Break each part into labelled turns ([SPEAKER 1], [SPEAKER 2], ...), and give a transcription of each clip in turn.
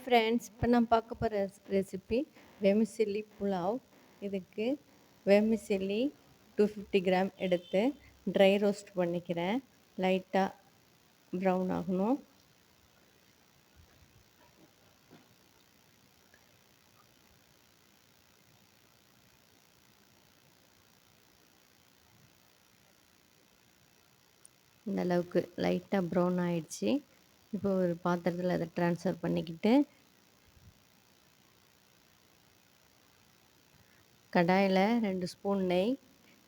[SPEAKER 1] Friends, இப்போ நான் பார்க்க போகிற ரெசிபி வெமிசில்லி புலாவ். இதுக்கு வெமிசில்லி 250 கிராம் எடுத்து ட்ரை ரோஸ்ட் பண்ணிக்கிறேன். லைட்டாக ப்ரௌன் ஆகணும். இந்த அளவுக்கு லைட்டாக ப்ரௌன் ஆயிடுச்சு. இப்போ ஒரு பாத்திரத்தில் அதை ட்ரான்ஸ்ஃபர் பண்ணிக்கிட்டு கடாயில் 2 ஸ்பூன் நெய்,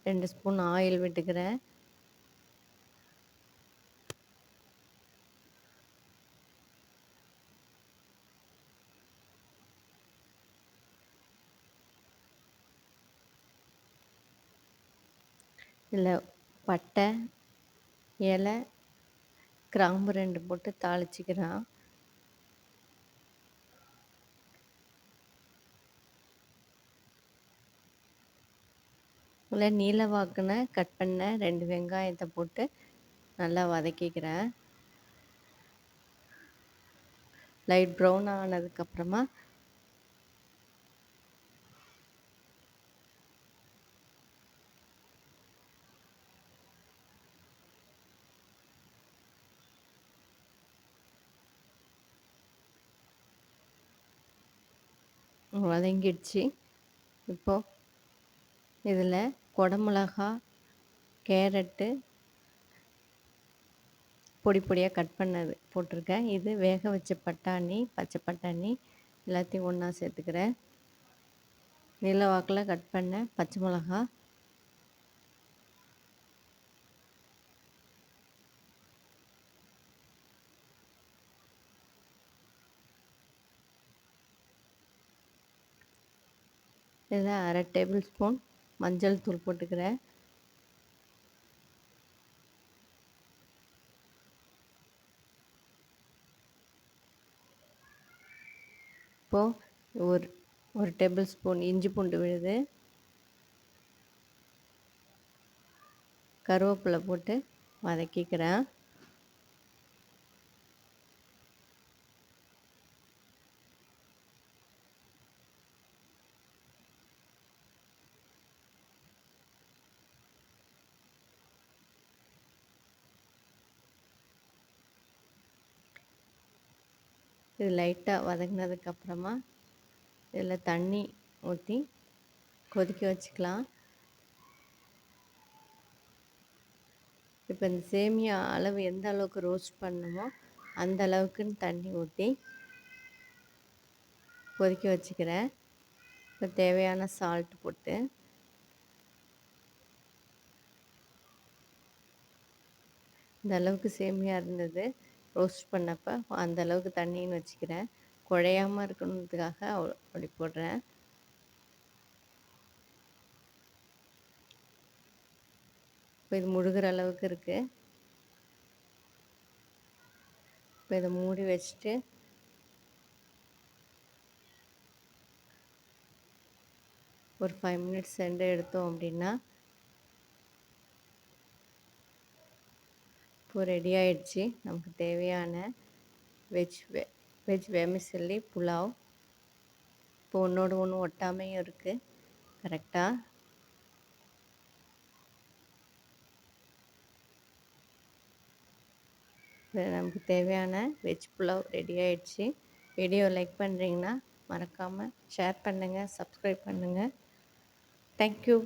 [SPEAKER 1] 2 ஸ்பூன் ஆயில் விட்டுக்கிறேன். இதில் பட்டை, இலை, கிராம்பு 2 போட்டு தாளிச்சிக்கிறேன். இதில் நீல வாக்குன கட் பண்ண 2 வெங்காயத்தை போட்டு நல்லா வதக்கிக்கிறேன். லைட் ப்ரௌன் ஆனதுக்கப்புறமா வதங்கிடுச்சு. இப்போது இதில் குடமிளகா, கேரட்டு பொடி பொடியாக கட் பண்ணது போட்டிருக்கேன். இது வேக வச்ச பட்டாணி, பச்சை பட்டாணி எல்லாத்தையும் ஒன்றா சேர்த்துக்கிறேன். நீல வாக்கில் கட் பண்ண பச்சை மிளகா, இதில் 1/2 டேபிள் ஸ்பூன் மஞ்சள் தூள் போட்டுக்கிறேன். இப்போது ஒரு டேபிள் ஸ்பூன் இஞ்சி பூண்டு விழுது, கருவேப்பிலை போட்டு வதக்கிக்கிறேன். இது லைட்டாக வதங்கினதுக்கப்புறமா இதில் தண்ணி ஊற்றி கொதிக்க வச்சுக்கலாம். இப்போ இந்த சேமியா அளவு எந்த அளவுக்கு ரோஸ்ட் பண்ணணுமோ அந்த அளவுக்குன்னு தண்ணி ஊற்றி கொதிக்க வச்சுக்கிறேன். இப்போ தேவையான சால்ட் போட்டு இந்த அளவுக்கு சேமியா இருந்தது ரோஸ்ட் பண்ணப்போ, அந்த அளவுக்கு தண்ணின்னு வச்சுக்கிறேன். குழையாமல் இருக்கணுன்றதுக்காக அப்படி போடுறேன். இப்போ இது முழுகிற அளவுக்கு இருக்குது. இப்போ இதை மூடி வச்சுட்டு ஒரு 5 மினிட்ஸ் சென்று எடுத்தோம் அப்படின்னா இப்போ ரெடி ஆயிடுச்சு. நமக்கு தேவையான வெஜ் வெமிசில்லி புலாவ். இப்போ ஒன்றோடு ஒன்று ஒட்டாமையும் இருக்குது கரெக்டாக. நமக்கு தேவையான வெஜ் புலாவ் ரெடி ஆயிடுச்சு. வீடியோ லைக் பண்ணுறீங்கன்னா மறக்காமல் ஷேர் பண்ணுங்கள், சப்ஸ்கிரைப் பண்ணுங்கள். தேங்க்யூ.